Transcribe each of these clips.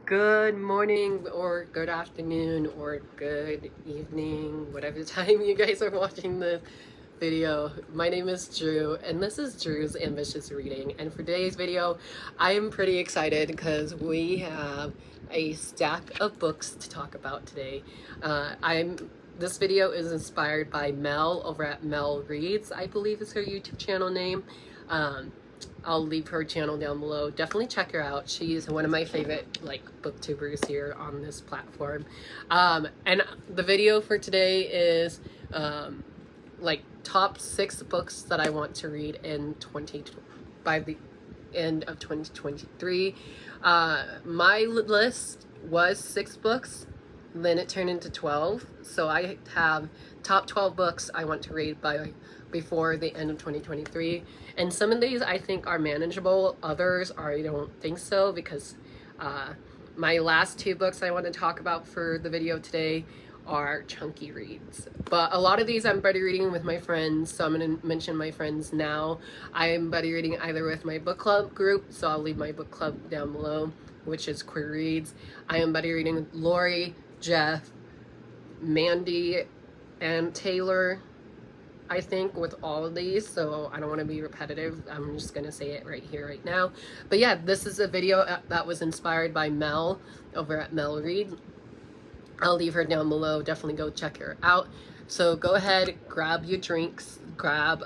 Good morning or good afternoon or good evening, whatever time you guys are watching this video. My name is Drew and this is Drew's Ambitious Reading, and for today's video I am pretty excited because we have a stack of books to talk about today. This video is inspired by Mel over at Mel Reads, I believe is her YouTube channel name. I'll leave her channel down below. Definitely check her out. She's one of my favorite booktubers here on this platform. And the video for today is top 6 books that I want to read in by the end of 2023. My list was 6 books, then it turned into 12. So I have top 12 books I want to read before the end of 2023, and some of these I think are manageable, others I don't think so, because my last 2 books I want to talk about for the video today are chunky reads. But a lot of these I'm buddy reading with my friends, so I'm going to mention my friends now. I am buddy reading either with my book club group, so I'll leave my book club down below, which is Queer Reads. I am buddy reading with Lori, Jeff, Mandy, and Taylor, I think, with all of these, so I don't want to be repetitive. I'm just going to say it right here, right now. But yeah, this is a video that was inspired by Mel over at Mel Read. I'll leave her down below. Definitely go check her out. So go ahead, grab your drinks, grab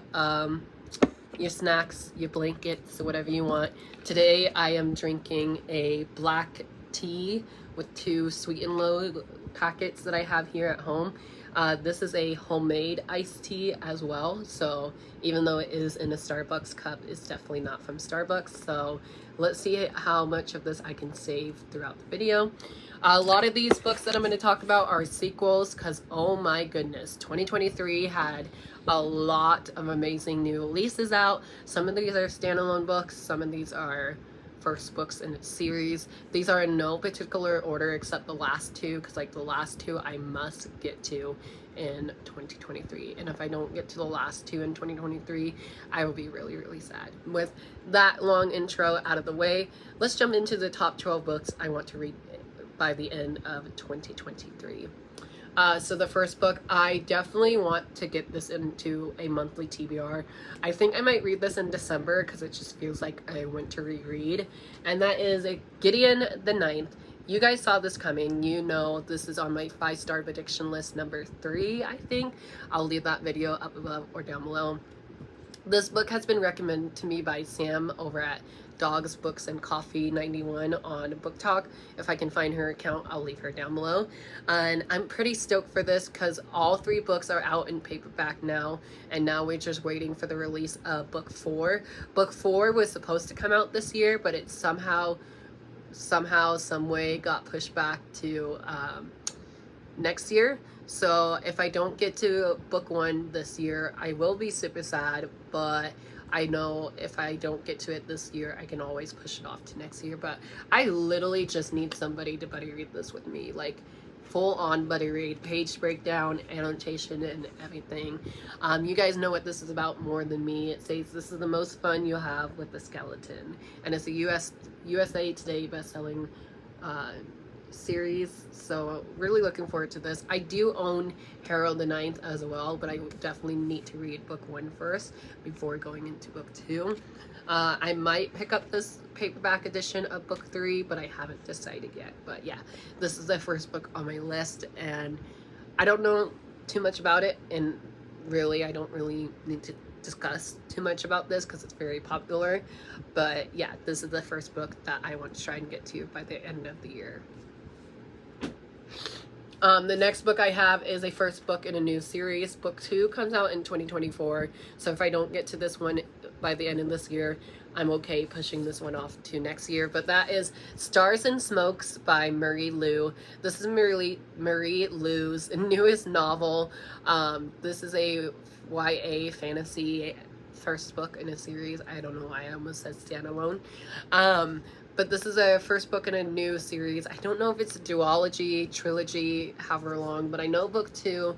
your snacks, your blankets, whatever you want. Today I am drinking a black tea with 2 Sweet and Low packets that I have here at home. This is a homemade iced tea as well, so even though it is in a Starbucks cup, it's definitely not from Starbucks. So let's see how much of this I can save throughout the video. A lot of these books that I'm going to talk about are sequels, because oh my goodness, 2023 had a lot of amazing new releases out. Some of these are standalone books, some of these are first books in its series. These are in no particular order except the last 2, because the last 2 I must get to in 2023, and if I don't get to the last 2 in 2023, I will be really, really sad. With that long intro out of the way, let's jump into the top 12 books I want to read by the end of 2023. So the first book, I definitely want to get this into a monthly TBR. I think I might read this in December because it just feels like I want to reread. And that is Gideon the Ninth. You guys saw this coming. You know this is on my 5-star prediction list number 3, I think. I'll leave that video up above or down below. This book has been recommended to me by Sam over at Dogs, Books, and Coffee 91 on Book Talk. If I can find her account, I'll leave her down below. And I'm pretty stoked for this because all 3 books are out in paperback now, and now we're just waiting for the release of book 4. Book 4 was supposed to come out this year, but it somehow, some way got pushed back to next year. So if I don't get to book 1 this year, I will be super sad, but I know if I don't get to it this year, I can always push it off to next year. But I literally just need somebody to buddy read this with me, full on buddy read, page breakdown, annotation, and everything. You guys know what this is about more than me. It says this is the most fun you'll have with the skeleton, and it's a USA Today bestselling series, so really looking forward to this. I do own Harold the Ninth as well, but I definitely need to read book 1 first before going into book 2. I might pick up this paperback edition of book 3, but I haven't decided yet. But yeah, this is the first book on my list, and I don't know too much about it, and really I don't really need to discuss too much about this because it's very popular. But yeah, this is the first book that I want to try and get to by the end of the year. The next book I have is a first book in a new series. Book 2 comes out in 2024, so if I don't get to this one by the end of this year, I'm okay pushing this one off to next year. But that is Stars and Smokes by Marie Lu. This is Marie Lu's newest novel. This is a YA fantasy first book in a series. I don't know why I almost said standalone. But this is a first book in a new series. I don't know if it's a duology, trilogy, however long, but I know book 2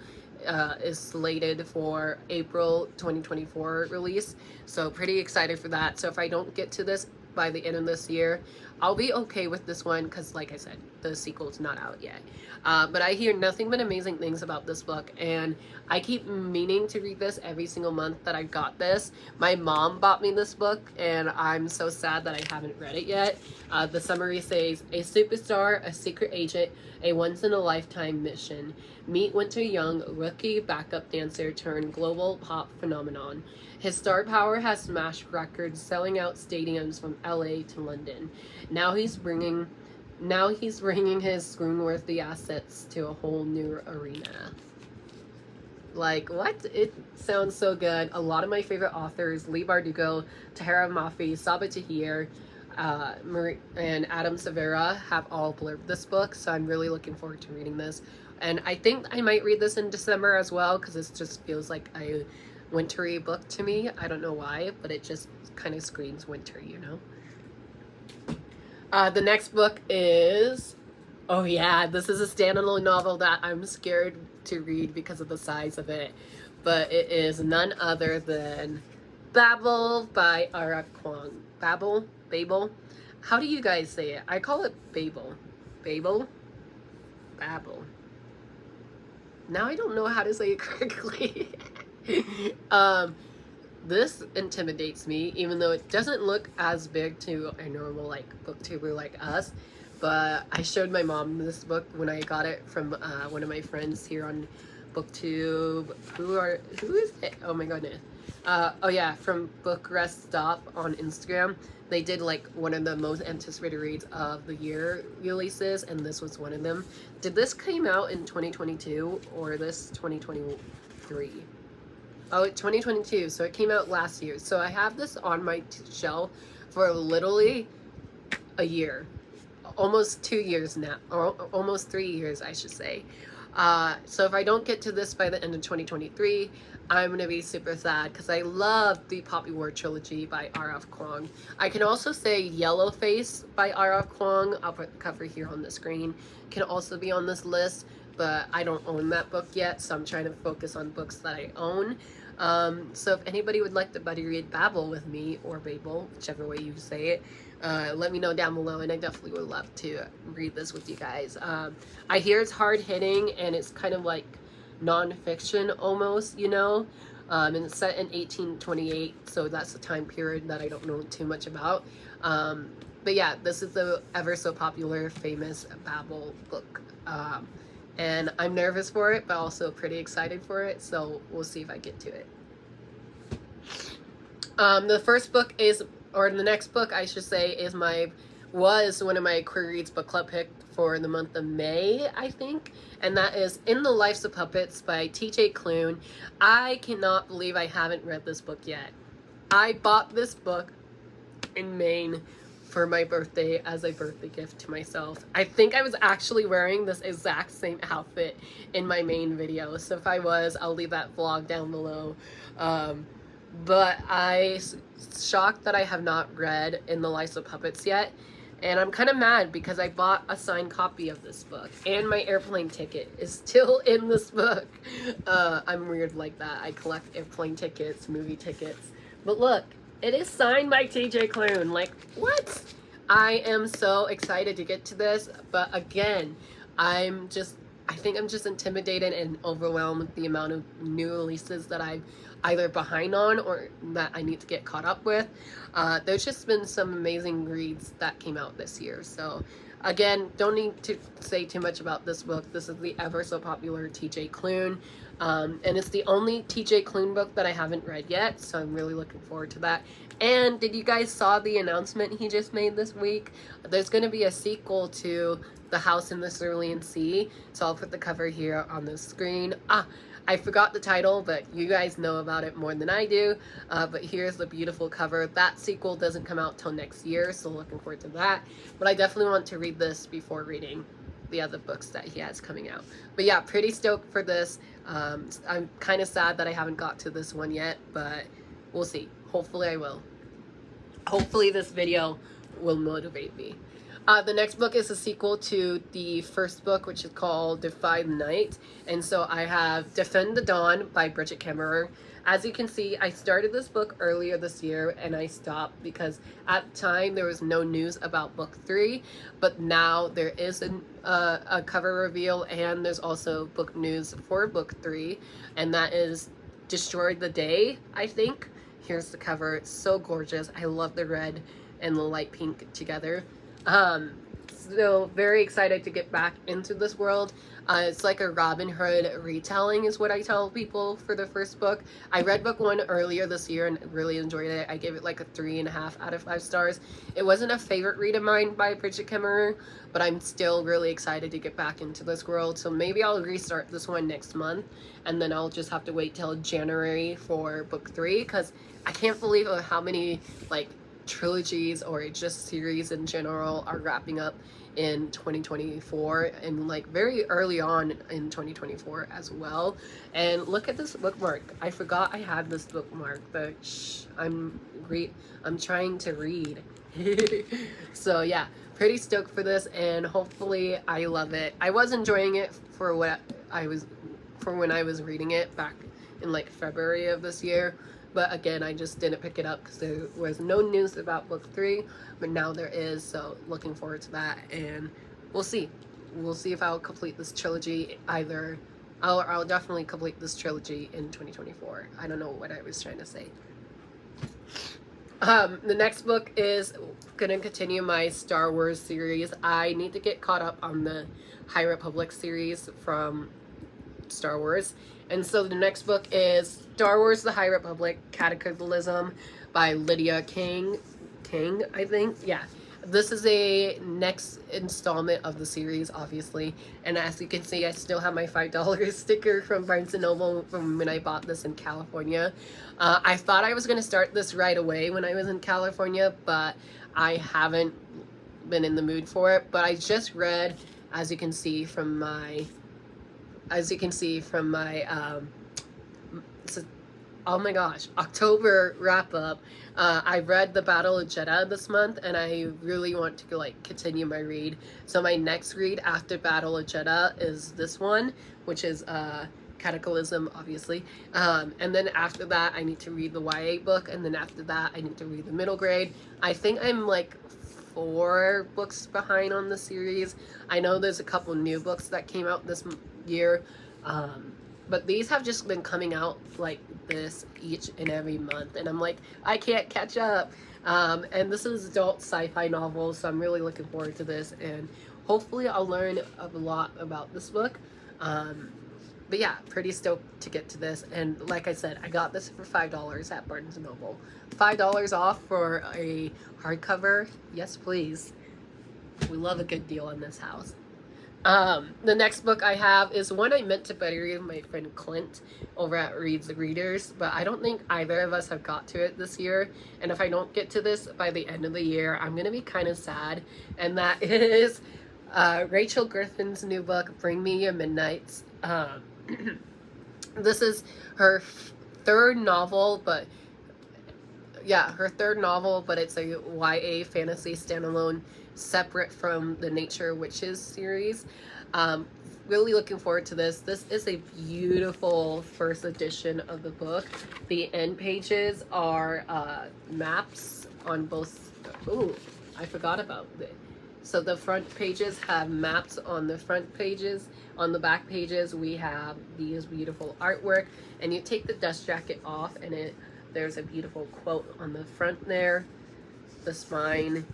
is slated for April 2024 release. So pretty excited for that. So if I don't get to this by the end of this year, I'll be okay with this one because, like I said, the sequel's not out yet. But I hear nothing but amazing things about this book, and I keep meaning to read this every single month that I got this. My mom bought me this book, and I'm so sad that I haven't read it yet. The summary says, a superstar, a secret agent, a once-in-a-lifetime mission. Meet Winter Young, rookie backup dancer turned global pop phenomenon. His star power has smashed records, selling out stadiums from LA to London. Now he's bringing his scroon-worthy assets to a whole new arena. Like, what? It sounds so good. A lot of my favorite authors, Leigh Bardugo, Tahira Mafi, Sabaa Tahir, Marie, and Adam Severa, have all blurbed this book, so I'm really looking forward to reading this. And I think I might read this in December as well, because this just feels like a wintry book to me. I don't know why, but it just kind of screams winter, you know? The next book is, oh yeah, this is a standalone novel that I'm scared to read because of the size of it. But it is none other than Babble by R.F. Kuang. Babble? Babel? How do you guys say it? I call it Babel. Babel? Babble. Now I don't know how to say it correctly. This intimidates me, even though it doesn't look as big to a normal like booktuber like us. But I showed my mom this book when I got it from one of my friends here on BookTube. Who is it? Oh my goodness. Oh yeah, from Book Rest Stop on Instagram. They did like one of the most anticipated reads of the year releases, and this was one of them. Did this came out in 2022 or this 2023? Oh, 2022, so it came out last year. So I have this on my shelf for literally a year. Almost 2 years now, or almost 3 years, I should say. So if I don't get to this by the end of 2023, I'm going to be super sad because I love the Poppy War trilogy by R.F. Kuang. I can also say Yellowface by R.F. Kuang. I'll put the cover here on the screen. Can also be on this list, but I don't own that book yet, so I'm trying to focus on books that I own. So if anybody would like to buddy read Babble with me, or Babel, whichever way you say it, let me know down below, and I definitely would love to read this with you guys. I hear it's hard-hitting, and it's kind of like non-fiction almost, you know, and it's set in 1828, so that's a time period that I don't know too much about. But yeah, this is the ever so popular, famous Babble book. And I'm nervous for it, but also pretty excited for it, so we'll see if I get to it. The first book is, or the next book I should say, was one of my Queer Reads book club pick for the month of May, I think, and that is In the Lives of Puppets by T.J. Klune. I cannot believe I haven't read this book yet. I bought this book in Maine for my birthday as a birthday gift to myself. I think I was actually wearing this exact same outfit in my main video, so if I was, I'll leave that vlog down below. But I'm shocked that I have not read In the Lives of Puppets yet, and I'm kind of mad because I bought a signed copy of this book, and my airplane ticket is still in this book. I'm weird like that. I collect airplane tickets, movie tickets, but look, it is signed by T.J. Klune. Like, what? I am so excited to get to this, but again, I think I'm just intimidated and overwhelmed with the amount of new releases that I'm either behind on or that I need to get caught up with. There's just been some amazing reads that came out this year. So again, don't need to say too much about this book. This is the ever so popular T.J. Klune. And it's the only T.J. Klune book that I haven't read yet, so I'm really looking forward to that. And did you guys saw the announcement he just made this week? There's going to be a sequel to The House in the Cerulean Sea, so I'll put the cover here on the screen. I forgot the title, but you guys know about it more than I do. But here's the beautiful cover. That sequel doesn't come out till next year, so looking forward to that. But I definitely want to read this before reading the other books that he has coming out. But yeah, pretty stoked for this. I'm kind of sad that I haven't got to this one yet, but we'll see. Hopefully I will. Hopefully this video will motivate me. The next book is a sequel to the first book, which is called Defy the Night. And so I have Defend the Dawn by Bridget Kemmerer. As you can see, I started this book earlier this year and I stopped because at the time there was no news about book 3, but now there is a cover reveal and there's also book news for book 3, and that is Destroy the Day, I think. Here's the cover. It's so gorgeous. I love the red and the light pink together. So very excited to get back into this world. It's like a Robin Hood retelling is what I tell people for the first book. I read book 1 earlier this year and really enjoyed it. I gave it like a 3.5 out of 5 stars. It wasn't a favorite read of mine by Bridget Kemmerer, but I'm still really excited to get back into this world. So maybe I'll restart this one next month, and then I'll just have to wait till January for book 3, because I can't believe how many like trilogies or just series in general are wrapping up in 2024, and like very early on in 2024 as well. And look at this bookmark. I forgot I had this bookmark, but I'm trying to read. So yeah, pretty stoked for this, and hopefully I love it. I was enjoying it for when I was reading it back in like February of this year. But again, I just didn't pick it up because there was no news about book 3, but now there is, so looking forward to that, and we'll see. We'll see if I'll complete this trilogy. I'll definitely complete this trilogy in 2024. I don't know what I was trying to say. The next book is gonna continue my Star Wars series. I need to get caught up on the High Republic series from Star Wars. And so the next book is Star Wars The High Republic Cataclysm by Lydia King, I think. Yeah. This is a next installment of the series, obviously. And as you can see, I still have my $5 sticker from Barnes & Noble from when I bought this in California. I thought I was going to start this right away when I was in California, but I haven't been in the mood for it. But I just read, as you can see from my oh my gosh, October wrap up. I read the Battle of Jeddah this month, and I really want to like continue my read. So my next read after Battle of Jeddah is this one, which is Cataclysm, obviously. And then after that, I need to read the YA book, and then after that, I need to read the middle grade. I think I'm like 4 books behind on the series. I know there's a couple new books that came out this year, but these have just been coming out like this each and every month, and I'm like, I can't catch up. And this is adult sci-fi novel, so I'm really looking forward to this, and hopefully I'll learn a lot about this book. But yeah, pretty stoked to get to this. And like I said, I got this for $5 at Barnes & Noble. $5 off for a hardcover. Yes, please. We love a good deal in this house. The next book I have is one I meant to bury with my friend Clint over at Reads the Readers, but I don't think either of us have got to it this year. And if I don't get to this by the end of the year, I'm going to be kind of sad. And that is Rachel Griffin's new book, Bring Me Your Midnights. This is her third novel, but it's a YA fantasy standalone separate from the Nature Witches series. Really looking forward to this. This is a beautiful first edition of the book. The end pages are maps on both. Ooh, I forgot about it. So the front pages have maps on the front pages. On the back pages, we have these beautiful artwork, and you take the dust jacket off, and there's a beautiful quote on the front there. The spine.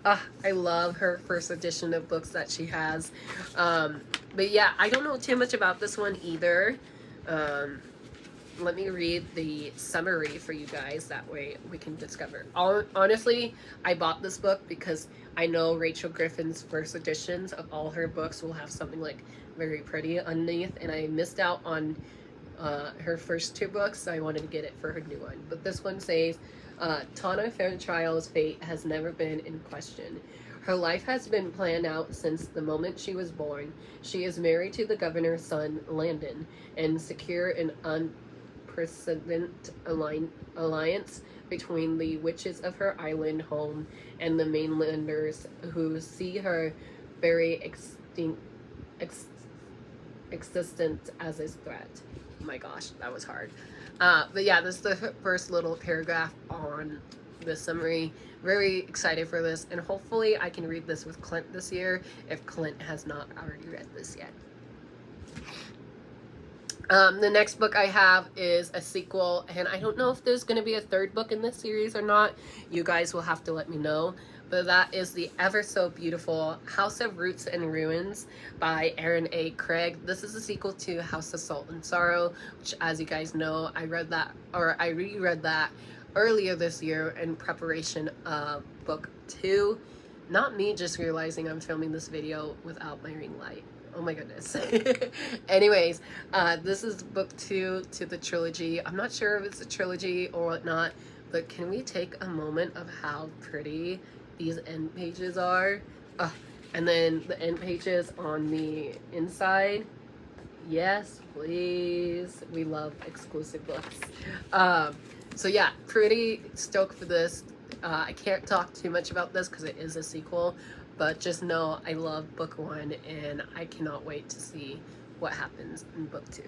I love her first edition of books that she has. But yeah, I don't know too much about this one either. Let me read the summary for you guys. That way we can discover. Honestly, I bought this book because I know Rachel Griffin's first editions of all her books will have something like very pretty underneath, and I missed out on her first 2 books, so I wanted to get it for her new one. But this one says, Tana Fairchild's fate has never been in question. Her life has been planned out since the moment she was born. She is married to the governor's son, Landon, and secure an unprecedented alliance between the witches of her island home and the mainlanders who see her very existence as a threat. Oh my gosh, that was hard. But yeah, this is the first little paragraph on the summary. Very excited for this, and hopefully I can read this with Clint this year if Clint has not already read this yet. The next book I have is a sequel, and I don't know if there's going to be a third book in this series or not. You guys will have to let me know. But that is the ever so beautiful House of Roots and Ruins by Aaron A. Craig. This is a sequel to House of Salt and Sorrow, which, as you guys know, I read that, or I reread that earlier this year in preparation of book 2. Not me just realizing I'm filming this video without my ring light. Oh my goodness. Anyways, this is book 2 to the trilogy. I'm not sure if it's a trilogy or whatnot, but can we take a moment of how pretty these end pages are? And then the end pages on the inside. Yes, please. We love exclusive books. So yeah, pretty stoked for this. I can't talk too much about this because it is a sequel, but just know I love book 1 and I cannot wait to see what happens in book 2.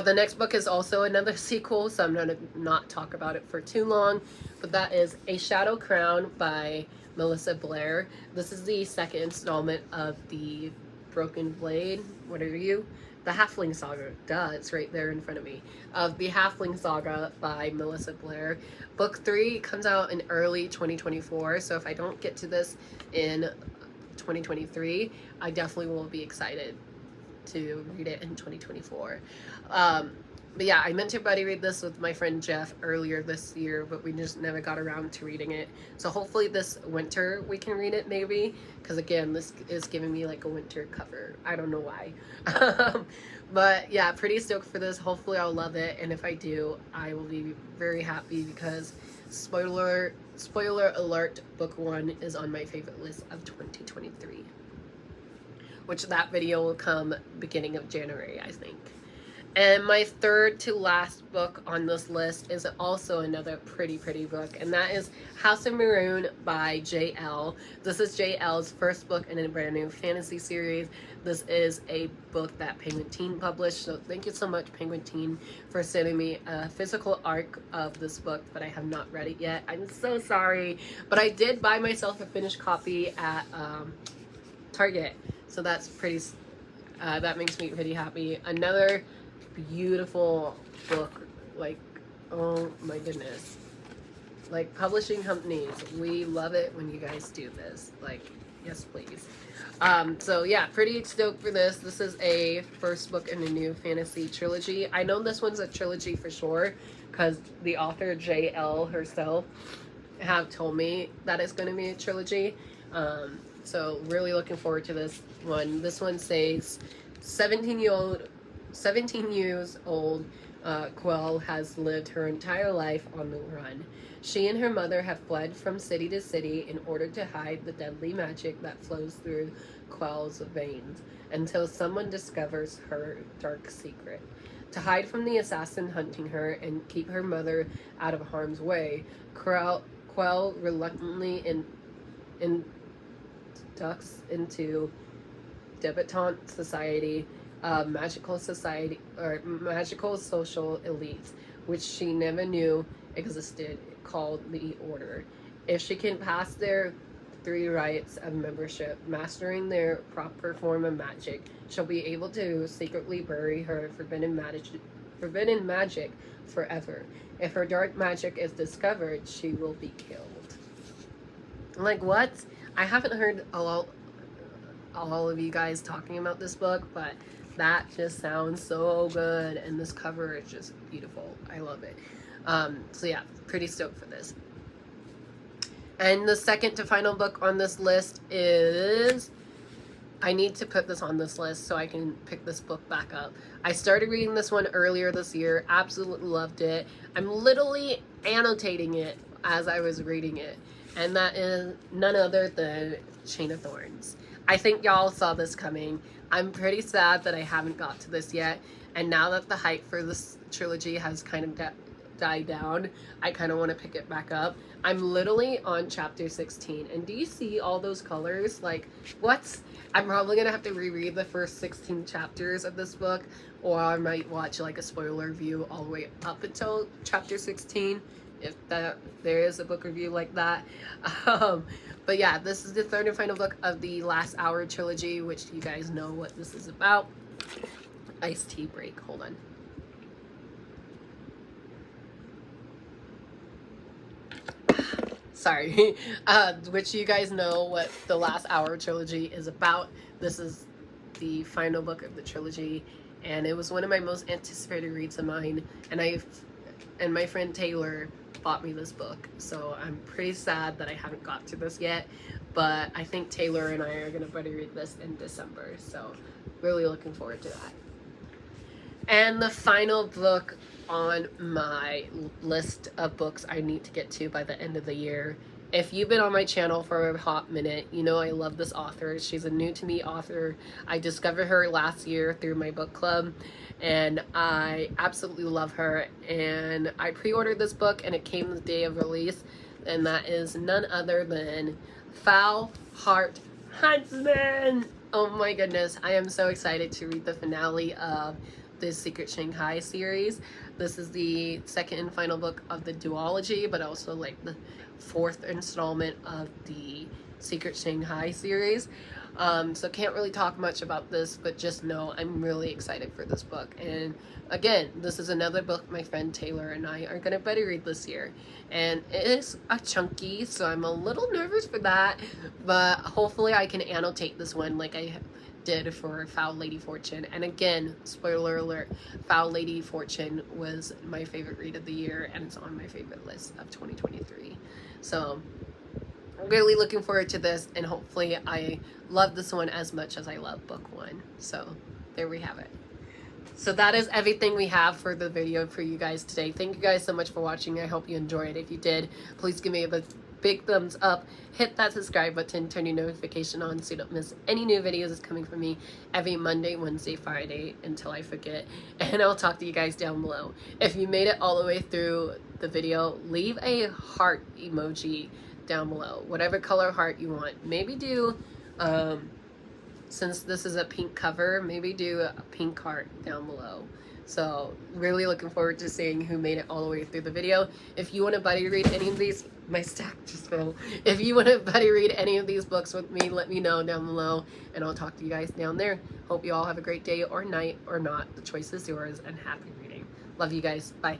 The next book is also another sequel, so I'm going to not talk about it for too long, but that is A Shadow Crown by Melissa Blair. This is the second installment of the Broken Blade. What are you? The Halfling Saga. Duh, it's right there in front of me. Of the Halfling Saga by Melissa Blair. Book 3 comes out in early 2024, so if I don't get to this in 2023, I definitely will be excited to read it in 2024. But yeah, I meant to buddy read this with my friend Jeff earlier this year, but we just never got around to reading it. So hopefully this winter we can read it maybe, because again, this is giving me like a winter cover. I don't know why. But yeah, pretty stoked for this. Hopefully I'll love it, and if I do, I will be very happy because spoiler alert, book 1 is on my favorite list of 2023. Which that video will come beginning of January, I think. And my third to last book on this list is also another pretty book, and that is House of Maroon by J.L. This is J.L.'s first book in a brand new fantasy series. This is a book that Penguin Teen published, so thank you so much, Penguin Teen, for sending me a physical arc of this book, but I have not read it yet. I'm so sorry, but I did buy myself a finished copy at Target, so that's pretty, that makes me pretty happy. Another beautiful book, like, oh my goodness, like, publishing companies, we love it when you guys do this, like, yes please. So yeah, pretty stoked for this. This is a first book in a new fantasy trilogy. I know this one's a trilogy for sure because the author JL herself have told me that it's going to be a trilogy. So really looking forward to this one. This one says 17 years old Quell has lived her entire life on the run. She and her mother have fled from city to city in order to hide the deadly magic that flows through Quell's veins until someone discovers her dark secret. To hide from the assassin hunting her and keep her mother out of harm's way, Quell reluctantly inducts into debutante society, magical society or magical social elites, which she never knew existed, called the Order. If she can pass their 3 rites of membership, mastering their proper form of magic, she'll be able to secretly bury her forbidden magic forever. If her dark magic is discovered, she will be killed. Like, what? I haven't heard all of you guys talking about this book, but that just sounds so good, and this cover is just beautiful. I love it. So yeah, pretty stoked for this. And the second to final book on this list is, I need to put this on this list so I can pick this book back up. I started reading this one earlier this year, absolutely loved it. I'm literally annotating it as I was reading it, and that is none other than Chain of Thorns. I think y'all saw this coming. I'm pretty sad that I haven't got to this yet, and now that the hype for this trilogy has kind of died down, I kind of want to pick it back up. I'm literally on chapter 16, and do you see all those colors? Like, what's... I'm probably gonna have to reread the first 16 chapters of this book, or I might watch like a spoiler review all the way up until chapter 16, if there is a book review like that. But yeah, this is the third and final book of the Last Hour trilogy, which you guys know what this is about. Iced tea break, hold on. Sorry. Which you guys know what the Last Hour trilogy is about. This is the final book of the trilogy, and it was one of my most anticipated reads of mine, and my friend Taylor bought me this book, so I'm pretty sad that I haven't got to this yet, but I think Taylor and I are gonna buddy read this in December, so really looking forward to that. And the final book on my list of books I need to get to by the end of the year. If you've been on my channel for a hot minute, you know I love this author. She's a new to me author. I discovered her last year through my book club, and I absolutely love her. And I pre-ordered this book, and it came the day of release, and that is none other than Foul Heart Huntsman. Oh my goodness, I am so excited to read the finale of the Secret Shanghai series. This is the second and final book of the duology, but also like the fourth installment of the Secret Shanghai series. So can't really talk much about this, but just know I'm really excited for this book. And again, this is another book my friend Taylor and I are gonna buddy read this year, and it is a chunky, so I'm a little nervous for that, but hopefully I can annotate this one like I did for Foul Lady Fortune. And again, spoiler alert, Foul Lady Fortune was my favorite read of the year, and it's on my favorite list of 2023. So I'm really looking forward to this, and hopefully I love this one as much as I love book one. So there we have it. So that is everything we have for the video for you guys today. Thank you guys so much for watching. I hope you enjoyed. If you did, please give me a big thumbs up, hit that subscribe button, turn your notification on so you don't miss any new videos that's coming from me every Monday, Wednesday, Friday until I forget, and I'll talk to you guys down below. If you made it all the way through the video, leave a heart emoji down below, whatever color heart you want. Maybe do since this is a pink cover, maybe do a pink heart down below. So really looking forward to seeing who made it all the way through the video. If you want to buddy read any of these, my stack just fell. If you want to buddy read any of these books with me, let me know down below, and I'll talk to you guys down there. Hope you all have a great day or night or not. The choice is yours, and happy reading. Love you guys. Bye.